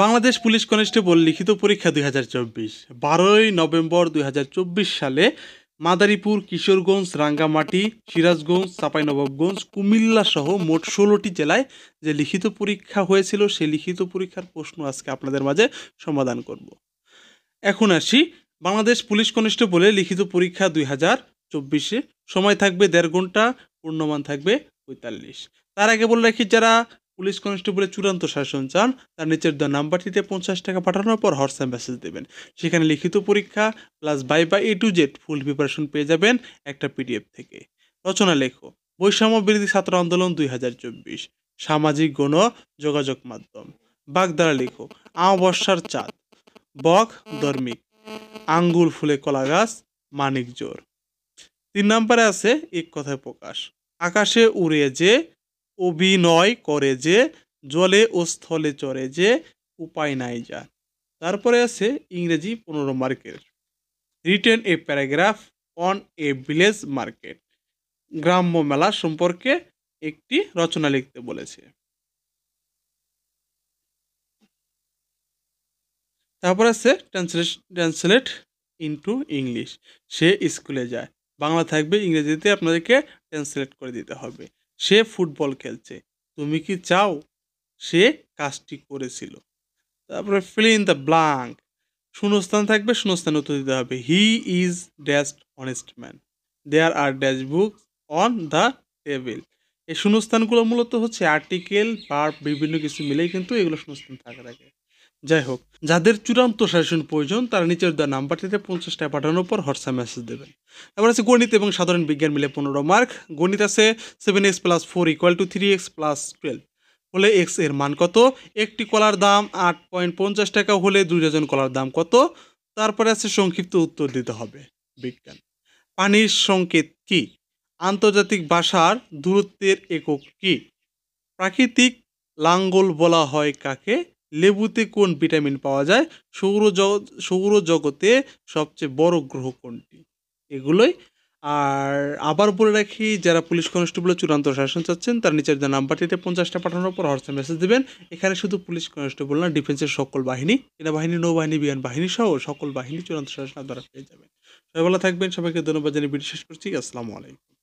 Bangladesh police constable লিখিত পরীক্ষা ২০২৪ ১২ই November ২০২৪ সালে মাদারীপুর, কিশোরগঞ্জ, রাঙ্গামাটি, সিরাজগঞ্জ, চাঁপাইনবাবগঞ্জ, কুমিল্লা সহ মোট ১৬টি জেলায় যে লিখিত পরীক্ষা হয়েছিল সেই লিখিত পরীক্ষার প্রশ্ন আজকে আপনাদের মাঝে সমাধান করব। এখন আসি বাংলাদেশ পুলিশ কনস্টেবলের লিখিত পরীক্ষা ২০২৪-এ সময় থাকবে ১.৫ ঘন্টা, পূর্ণমান থাকবে ৪৫। তার আগে বলে রাখি, যারা পুলিশ কনস্টেবলের চূড়ান্ত শাসন চান তার নিচের দেওয়া নাম্বারটিতে ৫০ টাকা পাঠানোর পর হোয়াটসঅ্যাপ মেসেজ দেবেন। সেখানে লিখিত পরীক্ষা plus viva A to Z full preparation পেয়ে যাবেন একটা PDF থেকে। রচনা লেখো: বৈষম্য বিরোধী ছাত্র আন্দোলন ২০২৪, সামাজিক গণ যোগাযোগ মাধ্যম। বাগধারা লেখো: আমাবস্যার চাঁদ, বক ধর্মিক, আঙ্গুর ফুলে কলা গাছ, মানিক জোর। ৩ নম্বরে আছে এক কথায় প্রকাশ: আকাশে উড়ে যে, অভিনয় করে যে, জলে ও স্থলে চড়ে যে, উপায় নাই যার। তারপরে আছে ইংরেজি ১৫ মার্কের: written a paragraph on a village market. গ্রাম্য মেলা সম্পর্কে একটি রচনা লিখতে বলেছে। তারপর আছে ট্রান্সলেট ইনটু ইংলিশ। সে স্কুলে যায়, বাংলা থাকবে, ইংরেজিতে আপনাদেরকে ট্রান্সলেট করে দিতে হবে। সে ফুটবল খেলছে, তুমি কি চাও সে কাজটি করেছিল। তারপরে ফিল ইন দ্য ব্ল্যাঙ্ক, শূন্যস্থান থাকবে, শূন্যস্থানে উত্তর দিতে হবে। He is dashed honest man, there are dash books on the table. এই শূন্যস্থানগুলো মূলত হচ্ছে আর্টিকেল, ভার্ব, বিভিন্ন কিছু মিলেই কিন্তু এগুলো শূন্যস্থান থাকে। যাই হোক, যাদের চূড়ান্ত সাজেশন প্রয়োজন তারা নিচের দেওয়া নাম্বারটিতে ৫০ টাকা পাঠানোর পর হোয়াটসঅ্যাপ মেসেজ দেবেন। তারপর আছে গণিত এবং সাধারণ বিজ্ঞান মিলে ১৫ মার্ক। গণিত আছে 7x + 4 = 3x + 12 হলে x এর মান কত? একটি কলার দাম ৮.৫০ টাকা হলে ২ ডজন কলার দাম কত? তারপরে আছে সংক্ষিপ্ত উত্তর দিতে হবে। বিজ্ঞান: পানির সংকেত কি? আন্তর্জাতিক ভাষার দূরত্বের একক কি? প্রাকৃতিক লাঙ্গল বলা হয় কাকে? লেবুতে কোন ভিটামিন পাওয়া যায়? সৌরজগতে সবচেয়ে বড় গ্রহ কোনটি? এগুলোই। আর আবার বলে রাখি, যারা পুলিশ কনস্টেবলের চূড়ান্ত শাসন চাচ্ছেন তার নিচের যে নাম্বারটিতে ৫০ পাঠানোর পর হোয়াটসঅ্যাপ মেসেজ দেবেন। এখানে শুধু পুলিশ কনস্টেবল না, ডিফেন্সের সকল বাহিনী, সেনাবাহিনী, নৌবাহিনী, বিমান বাহিনী সহ সকল বাহিনী চূড়ান্ত শাসন আপনারা পেয়ে যাবেন। সবাই ভালো থাকবেন। সবাইকে ধন্যবাদ জানিয়ে ভিডিও শেষ করছি। আসসালামু আলাইকুম।